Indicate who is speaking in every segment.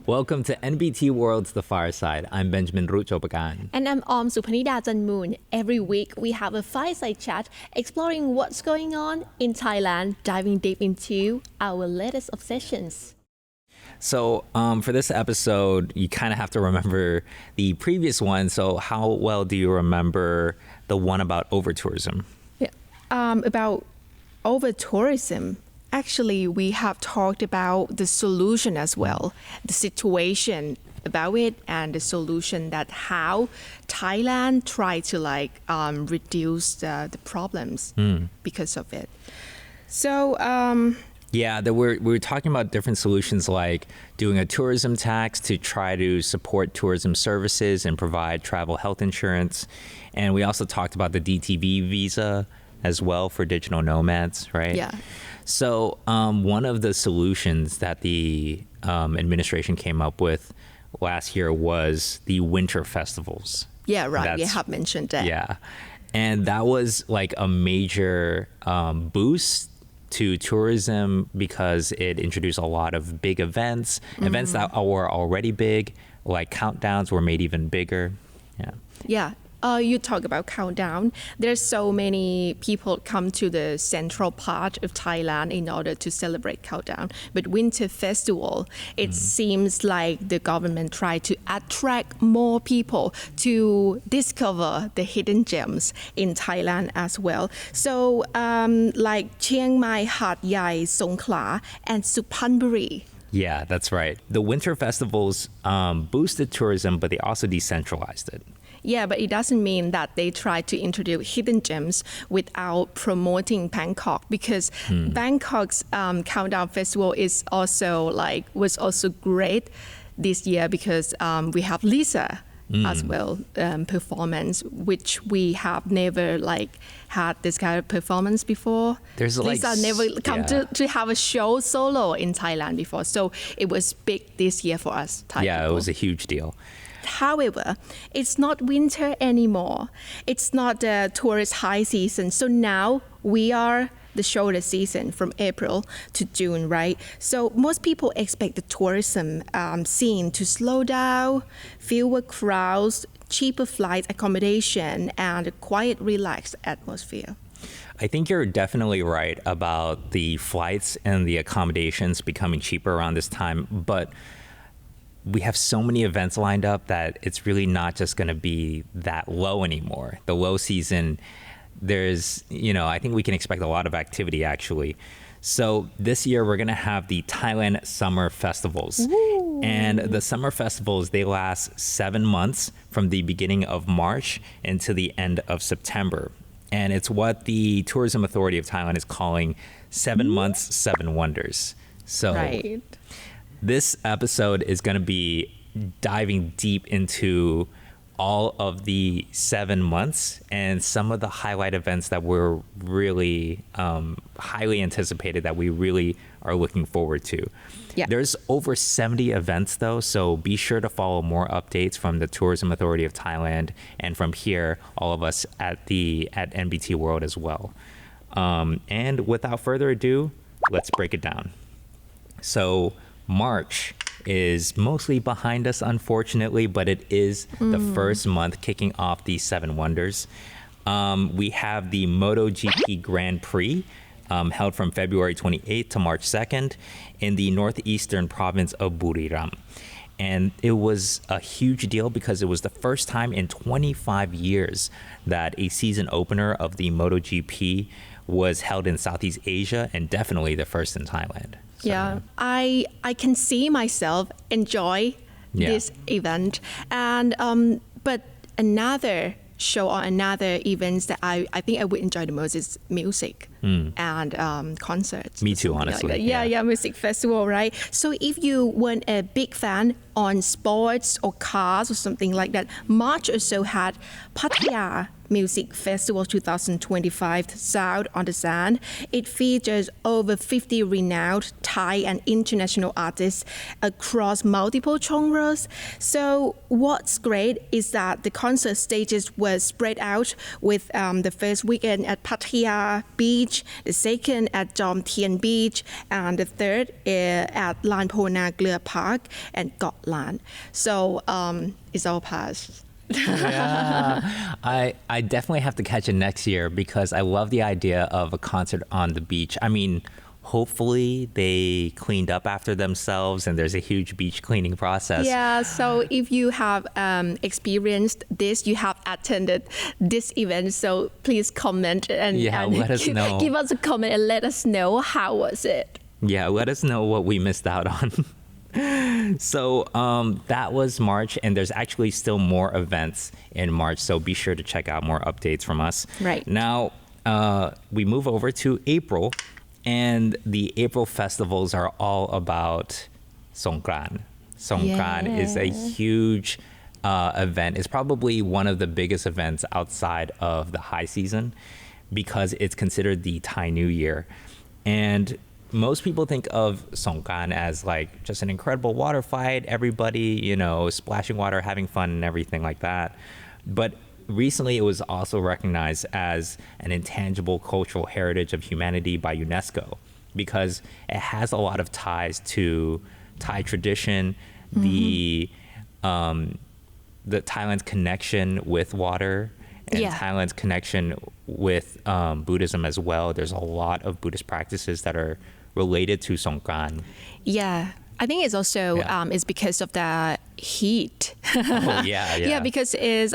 Speaker 1: Welcome to NBT World's The Fireside. I'm Benjamin Ruchopagan.
Speaker 2: And I'm Om Supanida Janmoon. Every week we have a fireside chat exploring what's going on in Thailand, diving deep into our latest obsessions.
Speaker 1: So for this episode, you kind of have to remember the previous one. So how well do you remember the one about over-tourism?
Speaker 2: Yeah. About over-tourism. Actually, we have talked about the solution as well, the situation about it and the solution that how Thailand tried to reduce the problems because of it. So,
Speaker 1: we're talking about different solutions like doing a tourism tax to try to support tourism services and provide travel health insurance. And we also talked about the DTV visa as well for digital nomads, right?
Speaker 2: Yeah.
Speaker 1: So one of the solutions that the administration came up with last year was the winter festivals.
Speaker 2: Yeah, right. You have mentioned that.
Speaker 1: Yeah. And that was like a major boost to tourism because it introduced a lot of big events, events that were already big, like countdowns were made even bigger. Yeah.
Speaker 2: Yeah. You talk about countdown. There's so many people come to the central part of Thailand in order to celebrate countdown. But winter festival, it seems like the government tried to attract more people to discover the hidden gems in Thailand as well. So like Chiang Mai, Hat Yai, Songkhla, and Suphanburi.
Speaker 1: Yeah, that's right. The winter festivals boosted tourism, but they also decentralized it.
Speaker 2: Yeah, but it doesn't mean that they try to introduce hidden gems without promoting Bangkok, because Bangkok's Countdown Festival was also great this year because we have Lisa as well performance, which we have never had this kind of performance before. Lisa never come to have a show solo in Thailand before, so it was big this year for us Thai people.
Speaker 1: It was a huge deal.
Speaker 2: However, it's not winter anymore. It's not the tourist high season. So now we are the shoulder season from April to June, right? So most people expect the tourism scene to slow down, fewer crowds, cheaper flight accommodation, and a quiet, relaxed atmosphere.
Speaker 1: I think you're definitely right about the flights and the accommodations becoming cheaper around this time, but we have so many events lined up that it's really not just going to be that low anymore. The low season, I think we can expect a lot of activity actually. So this year we're going to have the Thailand Summer Festivals. Ooh. And the Summer Festivals, they last 7 months from the beginning of March into the end of September. And it's what the Tourism Authority of Thailand is calling 7 months, 7 wonders. So
Speaker 2: right.
Speaker 1: This episode is going to be diving deep into all of the 7 months and some of the highlight events that were really highly anticipated that we really are looking forward to. Yeah. There's over 70 events though, so be sure to follow more updates from the Tourism Authority of Thailand and from here, all of us at NBT World as well. And without further ado, let's break it down. So March is mostly behind us, unfortunately, but it is the first month kicking off these 7 wonders. We have the MotoGP Grand Prix held from February 28th to March 2nd in the northeastern province of Buriram. And it was a huge deal because it was the first time in 25 years that a season opener of the MotoGP was held in Southeast Asia, and definitely the first in Thailand. So,
Speaker 2: yeah, I can see myself enjoy this event, and but another show or another events that I think I would enjoy the most is music and concerts.
Speaker 1: Me too, honestly.
Speaker 2: Like yeah, music festival, right? So if you weren't a big fan on sports or cars or something like that, March also had Pattaya Music Festival 2025 Sound on the Sand. It features over 50 renowned Thai and international artists across multiple genres. So what's great is that the concert stages were spread out with the first weekend at Pattaya Beach, the second at Jom Tien Beach, and the third at Lan Pona Gleur Park and Got Lan. So it's all passed.
Speaker 1: Yeah, I definitely have to catch it next year because I love the idea of a concert on the beach. I mean, hopefully they cleaned up after themselves and there's a huge beach cleaning process.
Speaker 2: Yeah, so if you have experienced this, you have attended this event, so please comment and
Speaker 1: let us know.
Speaker 2: Give us a comment and let us know how was it.
Speaker 1: Yeah, let us know what we missed out on. So that was March, and there's actually still more events in March, so be sure to check out more updates from us.
Speaker 2: Right.
Speaker 1: Now, we move over to April, and the April festivals are all about Songkran. Songkran is a huge event. It's probably one of the biggest events outside of the high season because it's considered the Thai New Year. And most people think of Songkran as like just an incredible water fight, everybody, splashing water, having fun and everything like that. But recently it was also recognized as an intangible cultural heritage of humanity by UNESCO because it has a lot of ties to Thai tradition, the Thailand's connection with water, and Thailand's connection with Buddhism as well. There's a lot of Buddhist practices that are related to Songkran.
Speaker 2: Yeah. I think it's also it's because of the heat. Yeah, because it's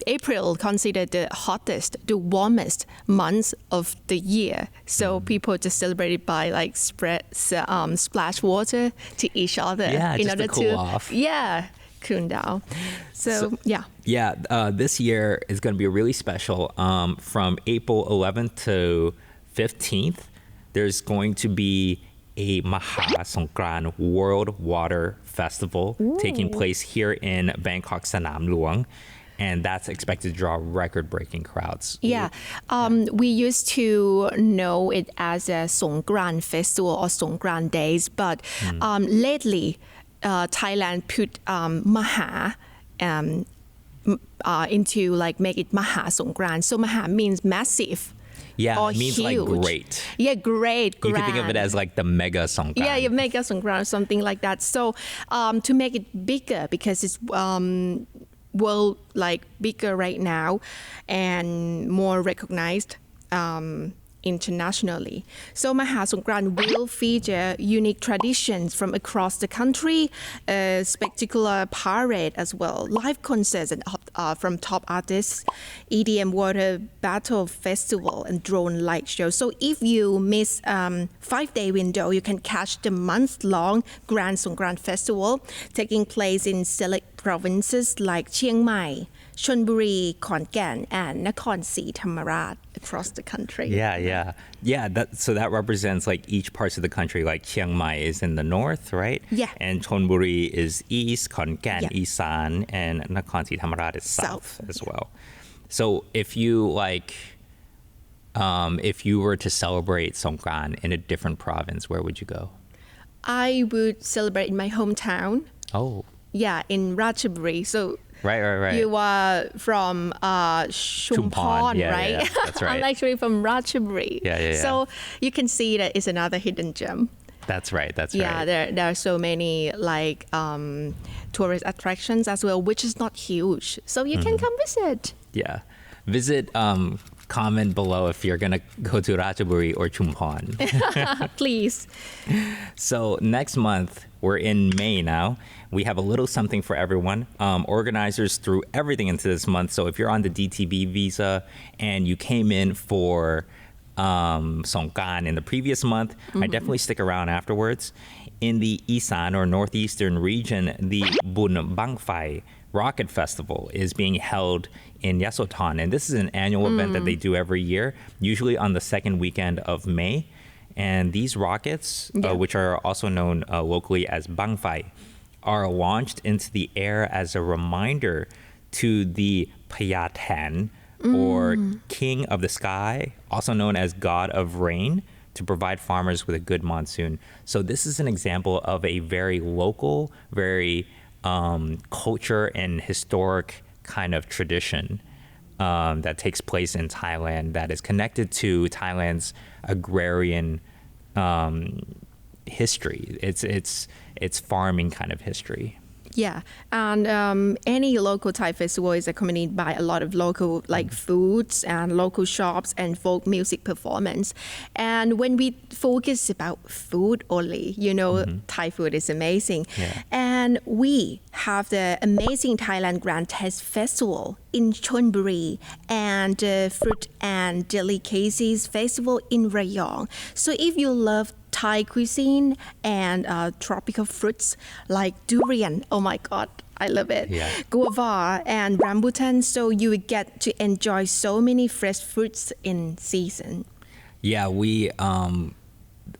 Speaker 2: April considered the hottest, the warmest month of the year. So people just celebrate it by like splash water to each other in order
Speaker 1: to cool off.
Speaker 2: Cool down. So
Speaker 1: this year is going to be really special. From April 11th to 15th, there's going to be a Maha Songkran World Water Festival taking place here in Bangkok Sanam Luang. And that's expected to draw record-breaking crowds.
Speaker 2: We used to know it as a Songkran Festival or Songkran Days, but lately Thailand put Maha into like make it Maha Songkran. So Maha means massive.
Speaker 1: Yeah, it means huge. Like great.
Speaker 2: Yeah, great, grand.
Speaker 1: You can think of it as like the mega Songkran.
Speaker 2: Yeah, mega Songkran, something like that. So to make it bigger, because it's bigger right now and more recognized internationally. So Maha Songkran will feature unique traditions from across the country, a spectacular parade as well, live concerts and from top artists, EDM water battle festival and drone light show. So if you miss 5-day window, you can catch the month-long Grand Songkran Festival taking place in select provinces like Chiang Mai, Chonburi, Khon Kaen, and Nakhon Si Thammarat across the country.
Speaker 1: So that represents like each parts of the country. Like Chiang Mai is in the north, right?
Speaker 2: Yeah.
Speaker 1: And Chonburi is east, Khon Kaen Isan, and Nakhon Si Thammarat is south as well. So if you were to celebrate Songkran in a different province, where would you go?
Speaker 2: I would celebrate in my hometown.
Speaker 1: Oh.
Speaker 2: Yeah, in Ratchaburi. So
Speaker 1: right.
Speaker 2: You are from Chumpon, right?
Speaker 1: Yeah, that's right.
Speaker 2: I'm actually from Ratchaburi.
Speaker 1: Yeah.
Speaker 2: So you can see that it's another hidden gem.
Speaker 1: That's right.
Speaker 2: Yeah, there are so many tourist attractions as well, which is not huge. So you can come visit.
Speaker 1: Yeah. Visit, comment below if you're going to go to Ratchaburi or Chumpon.
Speaker 2: Please.
Speaker 1: So next month, we're in May now. We have a little something for everyone. Organizers threw everything into this month. So if you're on the DTB visa and you came in for Songkran in the previous month, I definitely stick around afterwards. In the Isan or northeastern region, the Bun Bang Phai Rocket Festival is being held in Yasothon. And this is an annual event that they do every year, usually on the second weekend of May. And these rockets, which are also known locally as Bang Phai, are launched into the air as a reminder to the Phaya Tan or king of the sky, also known as god of rain, to provide farmers with a good monsoon. So this is an example of a very local, very culture and historic kind of tradition that takes place in Thailand that is connected to Thailand's agrarian history. It's farming kind of history.
Speaker 2: Yeah, and any local Thai festival is accompanied by a lot of local like foods and local shops and folk music performance. And when we focus about food only, Thai food is amazing.
Speaker 1: Yeah.
Speaker 2: And we have the amazing Thailand Grand Taste Festival in Chonburi and Fruit and Delicacies Festival in Rayong. So if you love Thai cuisine and tropical fruits like durian. Oh my God, I love it.
Speaker 1: Yeah.
Speaker 2: Guava and rambutan. So you would get to enjoy so many fresh fruits in season.
Speaker 1: Yeah,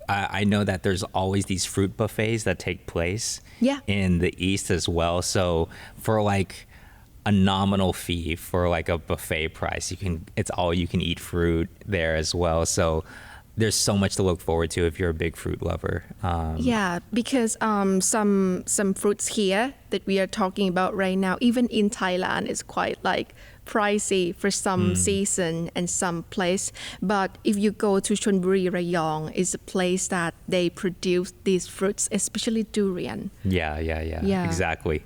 Speaker 1: I know that there's always these fruit buffets that take place in the East as well. So for like a nominal fee for like a buffet price, it's all you can eat fruit there as well. So there's so much to look forward to if you're a big fruit lover.
Speaker 2: Because some fruits here that we are talking about right now, even in Thailand, is quite like pricey for some season and some place. But if you go to Chonburi, Rayong, is a place that they produce these fruits, especially durian.
Speaker 1: Yeah, exactly.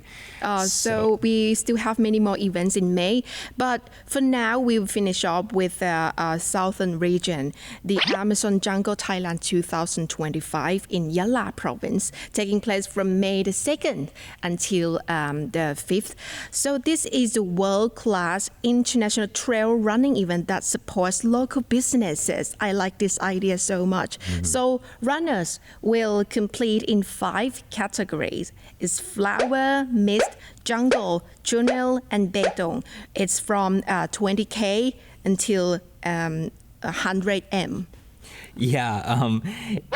Speaker 2: So we still have many more events in May. But for now, we'll finish up with the southern region, the Amazon Jungle Thailand 2025 in Yala province, taking place from May the 2nd until the 5th. So this is a world-class international trail running event that supports local businesses. I like this idea so much. So runners will complete in 5 categories. It's flower, mist, jungle, jungle, and betong. It's from 20K until 100 m.
Speaker 1: Yeah,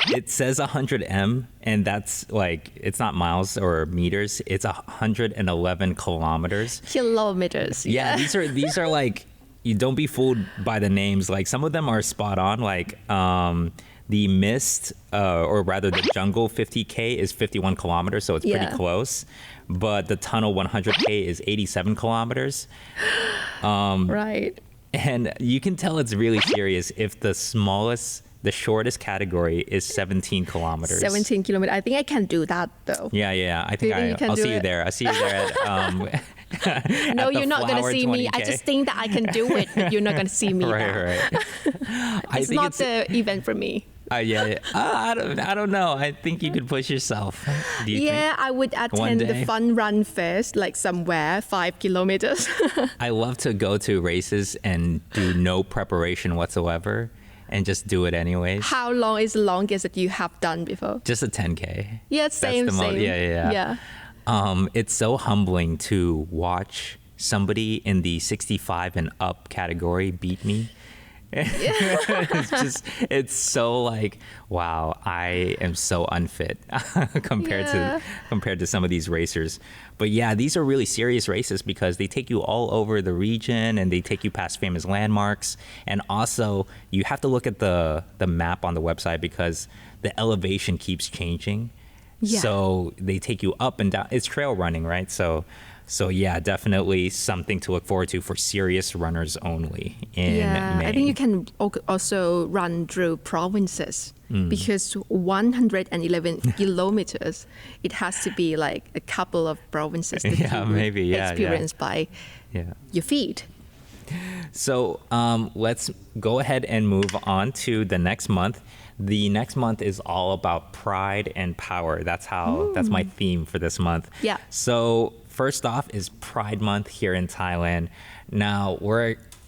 Speaker 1: it says 100 m, and that's like, it's not miles or meters. It's 111 kilometers.
Speaker 2: Kilometers.
Speaker 1: Yeah, these are like, you don't be fooled by the names. Like some of them are spot on. Like the mist, or rather the jungle 50K is 51 kilometers, so it's pretty close. But the tunnel 100K is 87 kilometers.
Speaker 2: Right.
Speaker 1: And you can tell it's really serious if the shortest category is 17 kilometers.
Speaker 2: 17 kilometers. I think I can do that though.
Speaker 1: Yeah. I think I'll see you there. I'll see you there at
Speaker 2: no, you're not going to see 20K. Me. I just think that I can do it, but you're not going to see me.
Speaker 1: Right.
Speaker 2: It's not the event for me.
Speaker 1: I don't know. I think you could push yourself. Do you think?
Speaker 2: I would attend the fun run first, like somewhere 5 kilometers.
Speaker 1: I love to go to races and do no preparation whatsoever and just do it anyways.
Speaker 2: How long is the longest that you have done before?
Speaker 1: Just a 10K.
Speaker 2: Yeah, same.
Speaker 1: Yeah. It's so humbling to watch somebody in the 65 and up category beat me. It's so like, wow, I am so unfit compared to some of these racers. But yeah, these are really serious races because they take you all over the region and they take you past famous landmarks. And also you have to look at the map on the website because the elevation keeps changing. Yeah. So they take you up and down. It's trail running, right? So yeah, definitely something to look forward to for serious runners only in May.
Speaker 2: I think you can also run through provinces because 111 kilometers, it has to be like a couple of provinces that you experience by your feet.
Speaker 1: So let's go ahead and move on to the next month. The next month is all about pride and power. That's my theme for this month.
Speaker 2: Yeah.
Speaker 1: So first off is Pride Month here in Thailand. Now,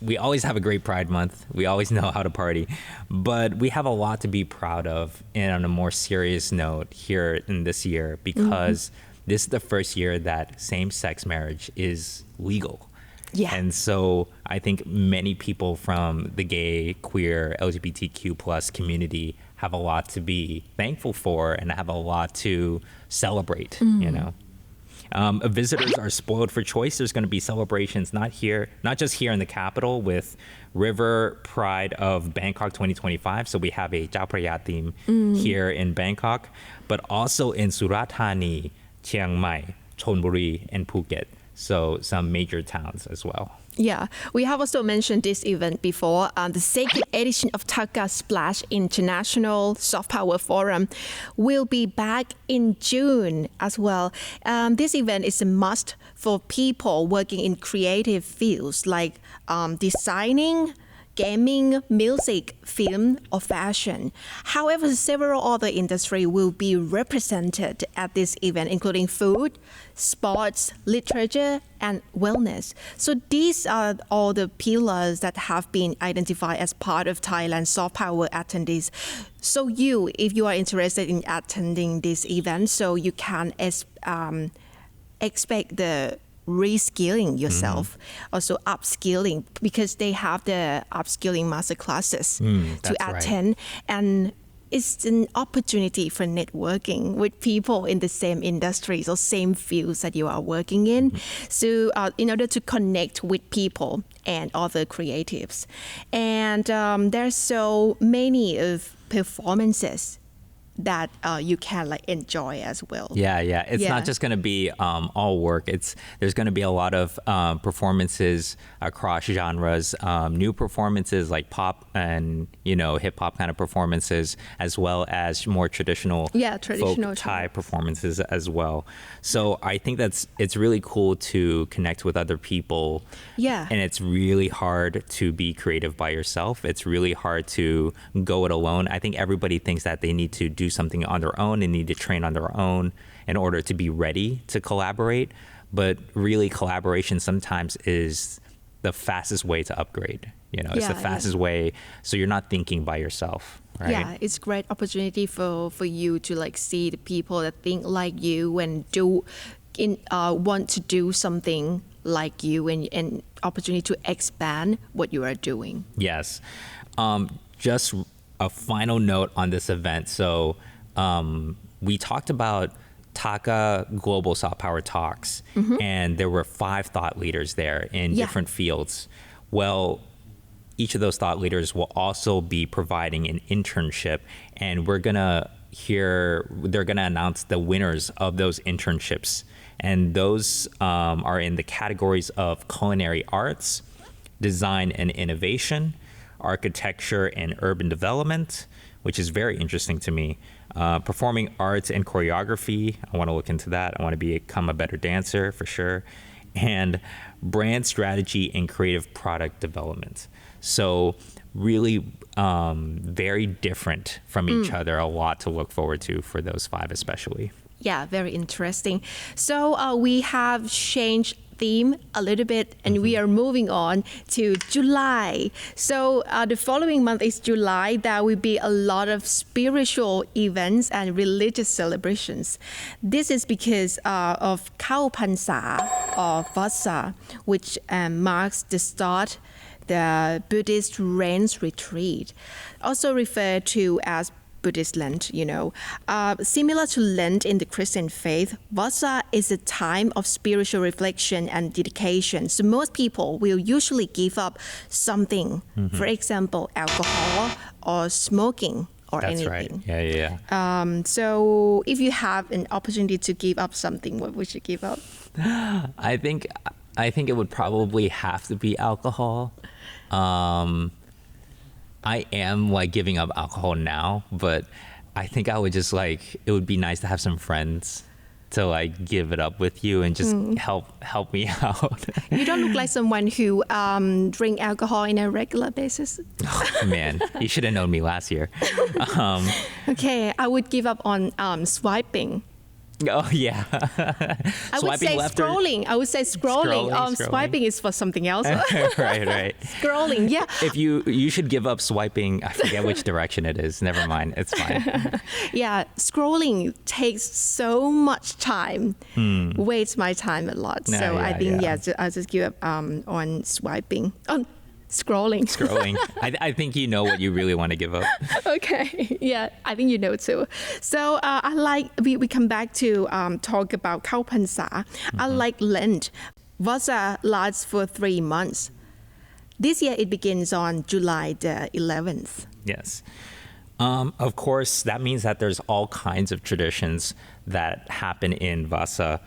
Speaker 1: we always have a great Pride Month. We always know how to party. But we have a lot to be proud of and on a more serious note here in this year because this is the first year that same-sex marriage is legal.
Speaker 2: Yeah.
Speaker 1: And so I think many people from the gay, queer, LGBTQ plus community have a lot to be thankful for and have a lot to celebrate, you know. Visitors are spoiled for choice. There's going to be celebrations not just here in the capital with River Pride of Bangkok 2025. So we have a Chao Phraya theme here in Bangkok, but also in Surat Thani, Chiang Mai, Chonburi, and Phuket. So some major towns as well.
Speaker 2: Yeah, we have also mentioned this event before. The second edition of Taka Splash International Soft Power Forum will be back in June as well. This event is a must for people working in creative fields like designing, gaming, music, film, or fashion. However, several other industries will be represented at this event, including food, sports, literature, and wellness. So these are all the pillars that have been identified as part of Thailand's soft power attendees. So if you are interested in attending this event, so you can expect the reskilling yourself, also upskilling, because they have the upskilling master classes to attend. And it's an opportunity for networking with people in the same industries or same fields that you are working in. So in order to connect with people and other creatives. And there's so many of performances that you can enjoy as well.
Speaker 1: Yeah. It's not just going to be all work. There's going to be a lot of performances across genres, new performances like pop and hip hop kind of performances, as well as more traditional folk Thai performances as well. So I think it's really cool to connect with other people.
Speaker 2: Yeah.
Speaker 1: And it's really hard to be creative by yourself. It's really hard to go it alone. I think everybody thinks that they need to do something on their own and need to train on their own in order to be ready to collaborate. But really, collaboration sometimes is the fastest way to upgrade. It's the fastest way, so you're not thinking by yourself, right?
Speaker 2: Yeah, it's a great opportunity for you to see the people that think like you and want to do something like you, and opportunity to expand what you are doing.
Speaker 1: Yes. Just a final note on this event. So we talked about Taka Global Soft Power Talks, and there were 5 thought leaders there in different fields. Well, each of those thought leaders will also be providing an internship, and they're going to announce the winners of those internships. And those are in the categories of culinary arts, design and innovation, architecture and urban development, which is very interesting to me, performing arts and choreography. I want to look into that. I want to become a better dancer for sure. And brand strategy and creative product development. So really very different from each other. A lot to look forward to for those 5 especially.
Speaker 2: Yeah, very interesting. So we have changed theme a little bit, and we are moving on to July. So the following month is July. There will be a lot of spiritual events and religious celebrations. This is because of Khao Phansa or Vasa, which marks the start the Buddhist rains retreat, also referred to as Buddhist Lent, Similar to Lent in the Christian faith, Vasa is a time of spiritual reflection and dedication. So most people will usually give up something, for example, alcohol or smoking or
Speaker 1: That's
Speaker 2: anything.
Speaker 1: Right. Yeah.
Speaker 2: So if you have an opportunity to give up something, what would you give up?
Speaker 1: I think it would probably have to be alcohol. I am giving up alcohol now, but I think I would just it would be nice to have some friends to give it up with you and just help me out.
Speaker 2: You don't look like someone who drink alcohol on a regular basis.
Speaker 1: Oh, man, you should have known me last year.
Speaker 2: Okay, I would give up on swiping.
Speaker 1: Oh yeah.
Speaker 2: I would say scrolling. I would say scrolling. Swiping is for something else.
Speaker 1: right.
Speaker 2: Scrolling, yeah.
Speaker 1: If you should give up swiping. I forget which direction it is. Never mind. It's fine.
Speaker 2: Yeah, scrolling takes so much time. Wastes my time a lot. So I think I'll just give up on swiping. Scrolling.
Speaker 1: Scrolling. I think you know what you really want to give up.
Speaker 2: Okay. Yeah, I think you know too. So I like, we come back to talk about Khao Phansa. I like Lent. Vasa lasts for 3 months. This year it begins on July the 11th.
Speaker 1: Yes. Of course, that means that there's all kinds of traditions that happen in Vasa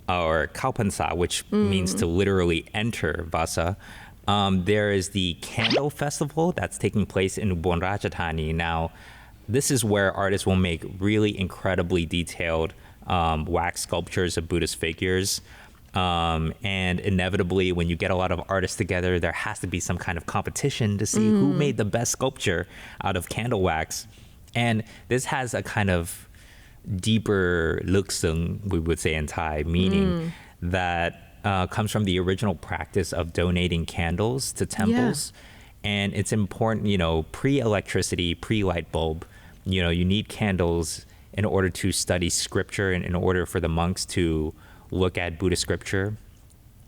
Speaker 1: or Khao Phansa, which means to literally enter Vasa. There is the Candle Festival that's taking place in Ubon Ratchathani. Now, this is where artists will make really incredibly detailed wax sculptures of Buddhist figures. And inevitably, when you get a lot of artists together, there has to be some kind of competition to see who made the best sculpture out of candle wax. And this has a kind of deeper luksung, we would say in Thai, meaning that comes from the original practice of donating candles to temples. Yeah. And it's important, pre-electricity, pre-light bulb, you need candles in order to study scripture and in order for the monks to look at Buddhist scripture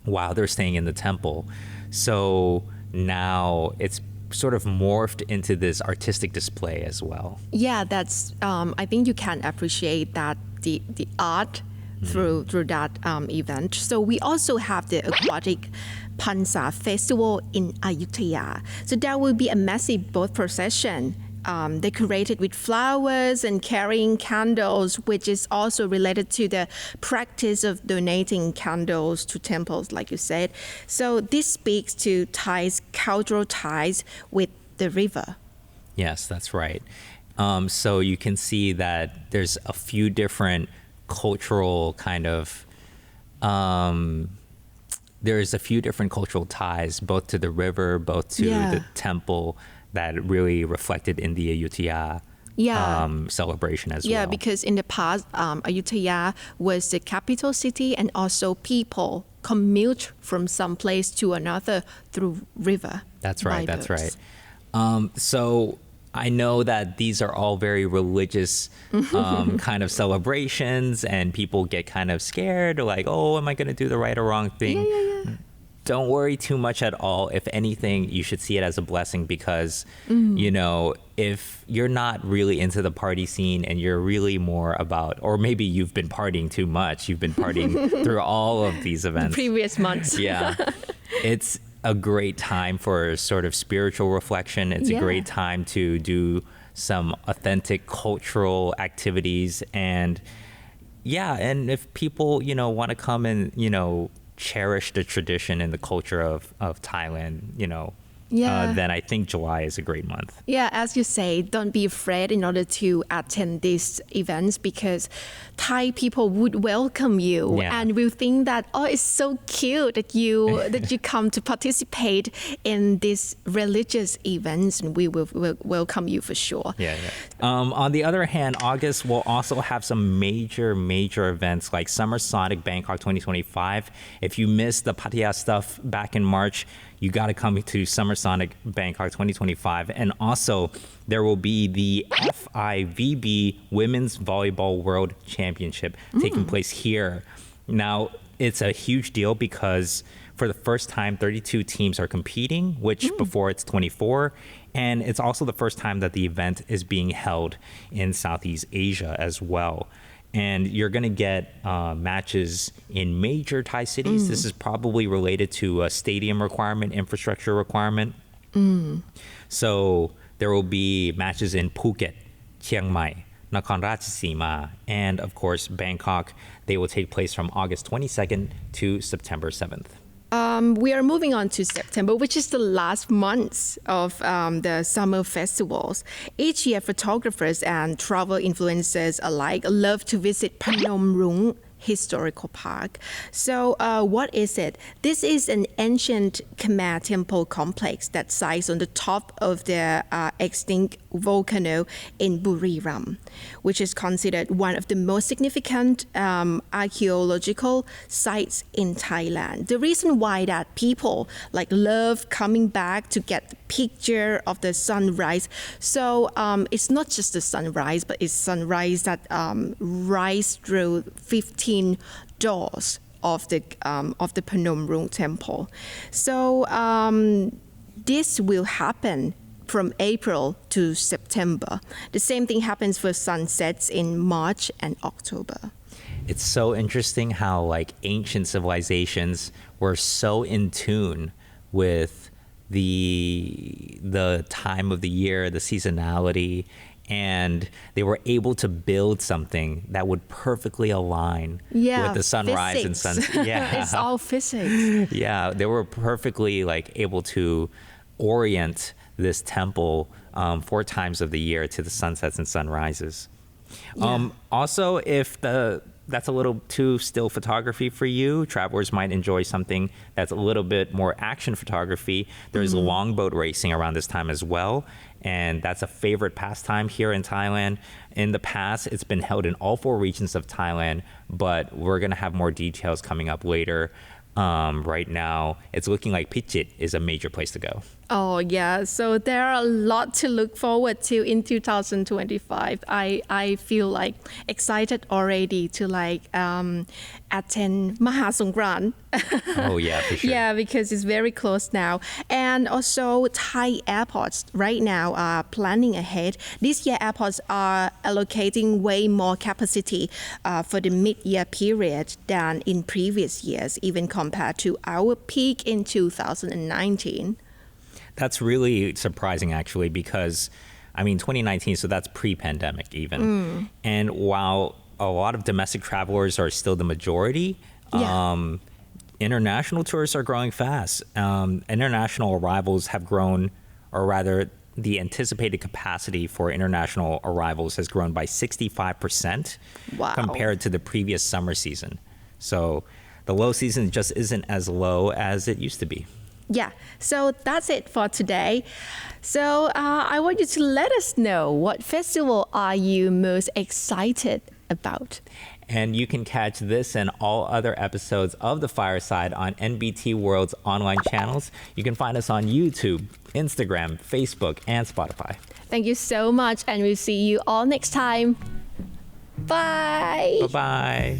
Speaker 1: while they're staying in the temple. So now it's sort of morphed into this artistic display as well.
Speaker 2: Yeah, that's, I think you can appreciate that the art through that event. So we also have the Aquatic Phansa Festival in Ayutthaya. So there will be a massive boat procession decorated with flowers and carrying candles, which is also related to the practice of donating candles to temples, like you said. So this speaks to Thai's cultural ties with the river.
Speaker 1: Yes, that's right. So you can see that there's a few different cultural there's a few different cultural ties, both to the river, both to the temple, that really reflected in the Ayutthaya celebration as well.
Speaker 2: Yeah, because in the past, Ayutthaya was the capital city, and also people commute from some place to another through river.
Speaker 1: That's right, that's right. So I know that these are all very religious kind of celebrations, and people get kind of scared, like, oh, am I going to do the right or wrong thing?
Speaker 2: Yeah.
Speaker 1: Don't worry too much at all. If anything, you should see it as a blessing because, if you're not really into the party scene and you're really more about, or maybe you've been partying too much, you've been partying through all of these events.
Speaker 2: Previous months.
Speaker 1: Yeah. It's a great time for sort of spiritual reflection. It's a great time to do some authentic cultural activities. And and if people, want to come and, cherish the tradition and the culture of Thailand, then I think July is a great month.
Speaker 2: Yeah, as you say, don't be afraid in order to attend these events because Thai people would welcome you and will think that, oh, it's so cute that you come to participate in these religious events, and we will welcome you for sure.
Speaker 1: On the other hand, August will also have some major events like Summer Sonic Bangkok 2025. If you missed the Pattaya stuff back in March, you got to come to Summer Sonic Bangkok 2025. And also, there will be the FIVB Women's Volleyball World Championship taking place here. Now, it's a huge deal because for the first time, 32 teams are competing, which before it's 24. And it's also the first time that the event is being held in Southeast Asia as well. And you're going to get matches in major Thai cities. This is probably related to a stadium requirement, infrastructure requirement. So there will be matches in Phuket, Chiang Mai, Nakhon Ratchasima, and of course Bangkok. They will take place from August 22nd to September 7th.
Speaker 2: We are moving on to September, which is the last month of the summer festivals. Each year, photographers and travel influencers alike love to visit Phnom Rung Historical Park. So what is it? This is an ancient Khmer temple complex that sits on the top of the extinct volcano in Buriram, which is considered one of the most significant archaeological sites in Thailand. The reason why that people love coming back to get the picture of the sunrise. So it's not just the sunrise, but it's sunrise that rise through 15 doors of the Phnom Rung temple. So this will happen from April to September. The same thing happens for sunsets in March and October.
Speaker 1: It's so interesting how like ancient civilizations were so in tune with the time of the year, the seasonality, and they were able to build something that would perfectly align with the sunrise and sunset. Yeah,
Speaker 2: it's all physics.
Speaker 1: Yeah, they were perfectly like able to orient this temple 4 times of the year to the sunsets and sunrises.
Speaker 2: Yeah.
Speaker 1: Also, if that's a little too still photography for you, travelers might enjoy something that's a little bit more action photography. There's longboat racing around this time as well, and that's a favorite pastime here in Thailand. In the past, it's been held in all 4 regions of Thailand, but we're going to have more details coming up later. Right now, it's looking like Pichit is a major place to go.
Speaker 2: Oh yeah, so there are a lot to look forward to in 2025. I feel like excited already to like attend Maha Songkran.
Speaker 1: Oh yeah, for sure.
Speaker 2: Yeah, because it's very close now. And also Thai airports right now are planning ahead. This year airports are allocating way more capacity for the mid-year period than in previous years, even compared to our peak in 2019.
Speaker 1: That's really surprising, actually, because, I mean, 2019, so that's pre-pandemic even. And while a lot of domestic travelers are still the majority, international tourists are growing fast. International arrivals have grown, or rather, the anticipated capacity for international arrivals has grown by 65% compared to the previous summer season. So the low season just isn't as low as it used to be.
Speaker 2: Yeah, so that's it for today. So I want you to let us know, what festival are you most excited about?
Speaker 1: And you can catch this and all other episodes of The Fireside on NBT World's online channels. You can find us on YouTube, Instagram, Facebook, and Spotify.
Speaker 2: Thank you so much, and we'll see you all next time. Bye.
Speaker 1: Bye-bye.